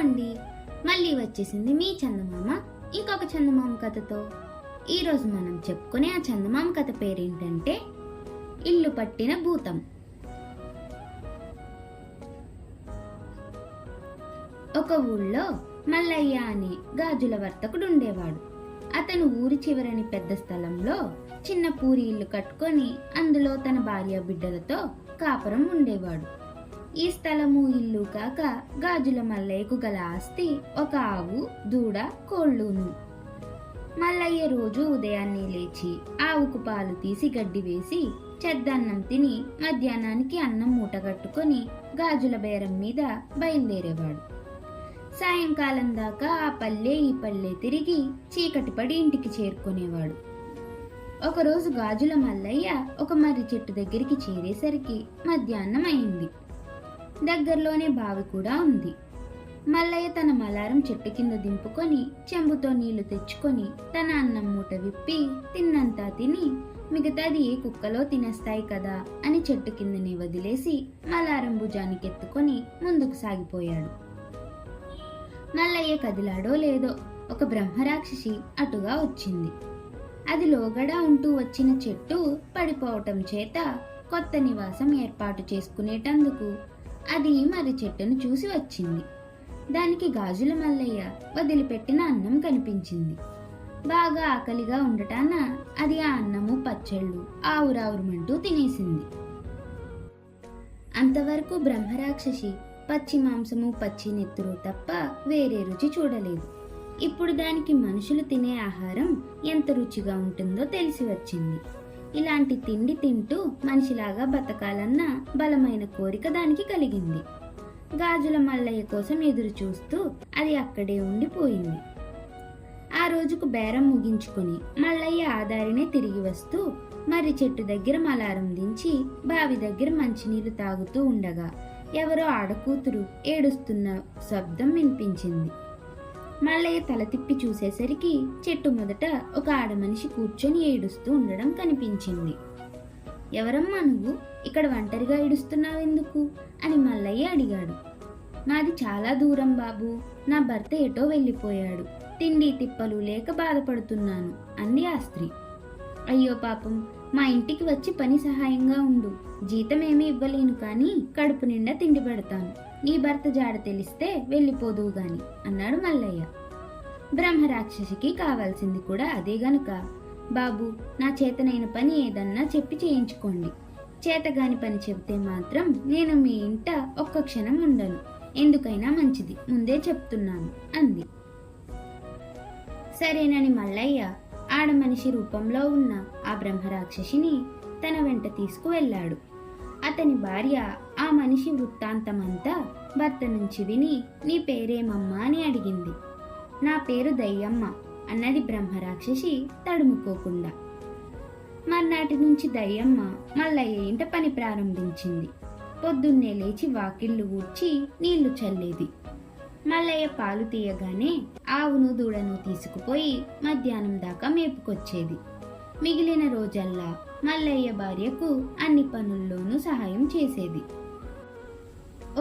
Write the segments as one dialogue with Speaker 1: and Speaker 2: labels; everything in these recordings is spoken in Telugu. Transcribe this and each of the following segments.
Speaker 1: అండి, మళ్ళీ వచ్చేసింది మీ చందమామ ఇంకొక చందమామ కథతో. ఈరోజు మనం చెప్పుకునే ఆ చందమామ కథ పేరేంటంటే ఇల్లు పట్టిన భూతం. ఒక ఊళ్ళో మల్లయ్య అనే గాజుల వర్తకుడు ఉండేవాడు. అతను ఊరి చివరని పెద్ద స్థలంలో చిన్న పూరి ఇల్లు కట్టుకొని అందులో తన భార్య బిడ్డలతో కాపురం ఉండేవాడు. ఈ స్థలము ఇల్లు కాక గాజుల మల్లయ్యకు గల ఆస్తి ఒక ఆవు, దూడ, కోళ్ళును. మల్లయ్య రోజు ఉదయాన్నే లేచి ఆవుకు పాలు తీసి గడ్డి వేసి చెద్దన్నం తిని మధ్యాహ్నానికి అన్నం మూట కట్టుకొని గాజుల బేరం మీద బయలుదేరేవాడు. సాయంకాలం దాకా ఆ పల్లె ఈ పల్లె తిరిగి చీకటి పడి ఇంటికి చేరుకునేవాడు. ఒకరోజు గాజుల మల్లయ్య ఒక మర్రి చెట్టు దగ్గరికి చేరేసరికి మధ్యాహ్నం అయింది. దగ్గరలోనే బావి కూడా ఉంది. మల్లయ్య తన మలారం చెట్టు కింద దింపుకొని చెంబుతో నీళ్లు తెచ్చుకొని తన అన్నం మూట విప్పి తిన్నంతా తిని మిగతాది ఏ కుక్కలో తినేస్తాయి కదా అని చెట్టు కిందనే వదిలేసి మలారం భుజానికి ఎత్తుకొని ముందుకు సాగిపోయాడు. మల్లయ్య కదిలాడో లేదో ఒక బ్రహ్మరాక్షసి అటుగా వచ్చింది. అది లోగడ ఉంటూ వచ్చిన చెట్టు పడిపోవటం చేత కొత్త నివాసం ఏర్పాటు చేసుకునేటందుకు అది మర్రి చెట్టును చూసి వచ్చింది. దానికి గాజుల మల్లయ్య వదిలిపెట్టిన అన్నం కనిపించింది. బాగా ఆకలిగా ఉండటాన అది ఆ అన్నము పచ్చళ్ళు ఆవురావురమంటూ తినేసింది. అంతవరకు బ్రహ్మరాక్షసి పచ్చి మాంసము పచ్చి నెత్తురు తప్ప వేరే రుచి చూడలేదు. ఇప్పుడు దానికి మనుషులు తినే ఆహారం ఎంత రుచిగా ఉంటుందో తెలిసి వచ్చింది. ఇలాంటి తిండి తింటూ మనిషిలాగా బతకాలన్న బలమైన కోరిక దానికి కలిగింది. గాజుల మల్లయ్య కోసం ఎదురు చూస్తూ అది అక్కడే ఉండిపోయింది. ఆ రోజుకు బేరం ముగించుకుని మల్లయ్య ఆదారినే తిరిగి వస్తూ మర్రి చెట్టు దగ్గర మలారం దించి బావి దగ్గర మంచినీళ్లు తాగుతూ ఉండగా ఎవరో ఆడకూతురు ఏడుస్తున్న శబ్దం వినిపించింది. మల్లయ్య తల తిప్పి చూసేసరికి చెట్టు మొదట ఒక ఆడమనిషి కూర్చొని ఏడుస్తూ ఉండడం కనిపించింది. ఎవరమ్మా నువ్వు, ఇక్కడ ఒంటరిగా ఏడుస్తున్నావెందుకు అని మల్లయ్య అడిగాడు. నాది చాలా దూరం బాబు, నా భర్త ఎటో వెళ్ళిపోయాడు, తిండి తిప్పలు లేక బాధపడుతున్నాను అంది ఆ స్త్రీ. అయ్యో పాపం, మా ఇంటికి వచ్చి పని సహాయంగా ఉండు, జీతమేమీ ఇవ్వలేను కానీ కడుపు నిండా తిండి పెడతాను, నీ భర్త జాడ తెలిస్తే వెళ్ళిపోదువు గాని అన్నాడు మల్లయ్య. బ్రహ్మరాక్షసికి కావాల్సింది కూడా అదే గనుక, బాబు నా చేతనైన పని ఏదన్నా చెప్పి చేయించుకోండి, చేతగాని పని చెబితే మాత్రం నేను మీ ఇంట ఒక్క క్షణం ఉండను, ఎందుకైనా మంచిది ముందే చెప్తున్నాను అంది. సరేనని మల్లయ్య ఆడమనిషి రూపంలో ఉన్న ఆ బ్రహ్మరాక్షసిని తన వెంట తీసుకువెళ్ళాడు. అతని భార్య ఆ మనిషి వృత్తాంతమంతా భర్త నుంచి విని నీ పేరేమమ్మా అని అడిగింది. నా పేరు దయ్యమ్మ అన్నది బ్రహ్మరాక్షసి తడుముకోకుండా. మర్నాటి నుంచి దయ్యమ్మ మల్లయ్య ఇంట పని ప్రారంభించింది. పొద్దున్నే లేచి వాకిళ్లు ఊడ్చి నీళ్లు చల్లేది. మల్లయ్య పాలు తీయగానే ఆవును దూడను తీసుకుపోయి మధ్యాహ్నం దాకా మేపుకొచ్చేది. మిగిలిన రోజల్లా మల్లయ్య భార్యకు అన్ని పనుల్లోనూ సహాయం చేసేది.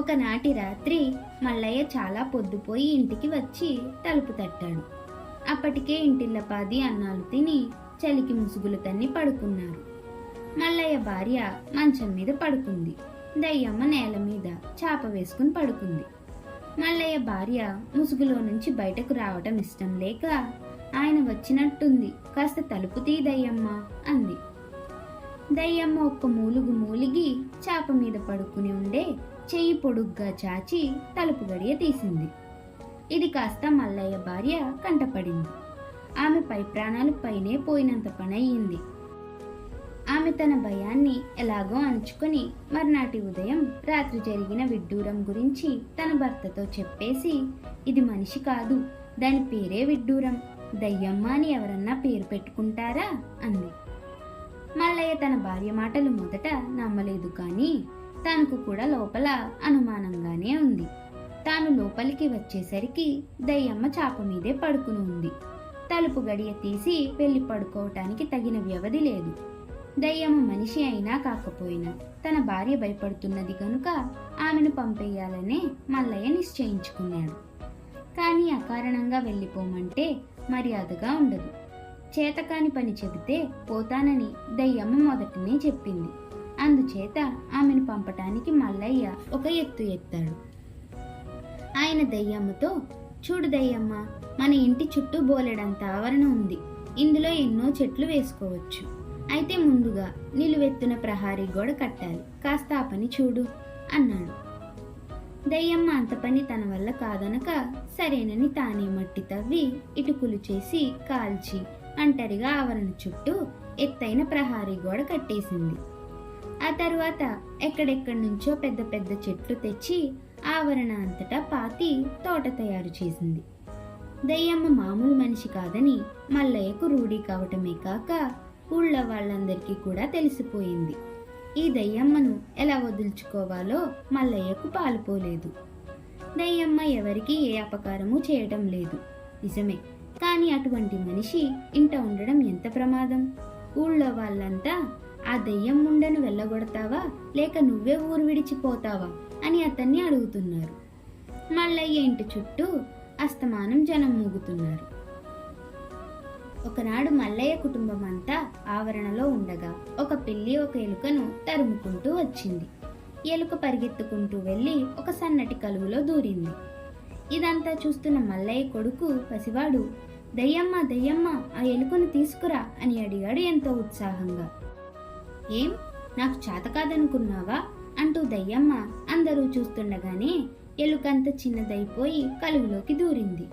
Speaker 1: ఒకనాటి రాత్రి మల్లయ్య చాలా పొద్దుపోయి ఇంటికి వచ్చి తలుపు తట్టాడు. అప్పటికే ఇంటిల్లపాది అన్నాలు తిని చలికి ముసుగులు తన్ని పడుకున్నారు. మల్లయ్య భార్య మంచం మీద పడుకుంది. దయ్యమ్మ నేల మీద చాప వేసుకుని పడుకుంది. మల్లయ్య భార్య ముసుగులో నుంచి బయటకు రావటం ఇష్టం లేక, ఆయన వచ్చినట్టుంది, కాస్త తలుపు తీ దయ్యమ్మ అంది. దయ్యమ్మ ఒక్క మూలుగు మూలిగి చాప మీద పడుకుని ఉండే చెయ్యి పొడుగ్గా చాచి తలుపు గడియ తీసింది. ఇది కాస్త మల్లయ్య భార్య కంటపడింది. ఆమె పై ప్రాణాలు పైనే పోయినంత పనయ్యింది. ఆమె తన భయాన్ని ఎలాగో అణుచుకొని మర్నాటి ఉదయం రాత్రి జరిగిన విడ్డూరం గురించి తన భర్తతో చెప్పేసి, ఇది మనిషి కాదు, దాని పేరే విడ్డూరం, దయ్యమ్మ అని ఎవరన్నా పేరు పెట్టుకుంటారా అంది. మల్లయ్య తన భార్య మాటలు మొదట నమ్మలేదు కానీ తనకు కూడా లోపల అనుమానంగానే ఉంది. తాను లోపలికి వచ్చేసరికి దయ్యమ్మ చాప మీదే పడుకుని ఉంది. తలుపు గడియ తీసి వెళ్ళి పడుకోవటానికి తగిన వ్యవధి లేదు. దయ్యము మనిషి అయినా కాకపోయినా తన భార్య భయపడుతున్నది కనుక ఆమెను పంపేయాలనే మల్లయ్య నిశ్చయించుకున్నాడు. కానీ అకారణంగా వెళ్ళిపోమంటే మర్యాదగా ఉండదు. చేతకాని పని చెబితే పోతానని దయ్యమ్మ మొదటనే చెప్పింది. అందుచేత ఆమెను పంపటానికి మల్లయ్య ఒక ఎత్తు ఎత్తాడు. ఆయన దయ్యమ్మతో, చూడు దయ్యమ్మ, మన ఇంటి చుట్టూ బోలెడంత ఆవరణ ఉంది. ఇందులో ఎన్నో చెట్లు వేసుకోవచ్చు. అయితే ముందుగా నిలువెత్తున ప్రహారీ గోడ కట్టాలి. కాస్త ఆ పని చూడు అన్నాడు. దయ్యమ్మ అంత పని తన వల్ల కాదనక సరేనని తానే మట్టి తవ్వి ఇటుకులు చేసి కాల్చి అంటరిగా ఆవరణ చుట్టూ ఎత్తైన ప్రహారీ గోడ కట్టేసింది. ఆ తరువాత ఎక్కడెక్కడి నుంచో పెద్ద పెద్ద చెట్లు తెచ్చి ఆవరణ అంతటా పాతి తోట తయారు చేసింది. దయ్యమ్మ మామూలు మనిషి కాదని మల్లయ్యకు రూఢీ కావటమే కాక ఊళ్ళో వాళ్ళందరికీ కూడా తెలిసిపోయింది. ఈ దయ్యమ్మను ఎలా వదులుచుకోవాలో మల్లయ్యకు పాలుపోలేదు. దయ్యమ్మ ఎవరికి ఏ అపకారము చేయటం లేదు, నిజమే. కానీ అటువంటి మనిషి ఇంట ఉండడం ఎంత ప్రమాదం. ఊళ్ళో వాళ్ళంతా ఆ దయ్యం ముండను వెళ్ళగొడతావా లేక నువ్వే ఊరు విడిచిపోతావా అని అతన్ని అడుగుతున్నారు. మల్లయ్య ఇంటి చుట్టూ అస్తమానం జనం మూగుతున్నారు. ఒకనాడు మల్లయ్య కుటుంబం అంతా ఆవరణలో ఉండగా ఒక పిల్లి ఒక ఎలుకను తరుముకుంటూ వచ్చింది. ఎలుక పరిగెత్తుకుంటూ వెళ్ళి ఒక సన్నటి కలుగులో దూరింది. ఇదంతా చూస్తున్న మల్లయ్య కొడుకు పసివాడు, దయ్యమ్మ దయ్యమ్మ, ఆ ఎలుకను తీసుకురా అని అడిగాడు ఎంతో ఉత్సాహంగా. ఏం, నాకు చేత కాదనుకున్నావా అంటూ దయ్యమ్మ అందరూ చూస్తుండగానే ఎలుకంత చిన్నదైపోయి కలుగులోకి దూరింది.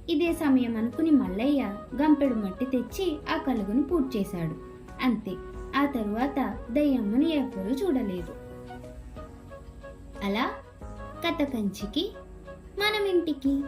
Speaker 1: ఇదే సమయం అనుకుని మల్లయ్య గంపెడు మట్టి తెచ్చి ఆ కలుగును పూడ్చేశాడు. అంతే. ఆ తరువాత దయ్యమ్మను ఎవ్వరూ చూడలేదు. అలా కథ కంచికి మనమింటికి.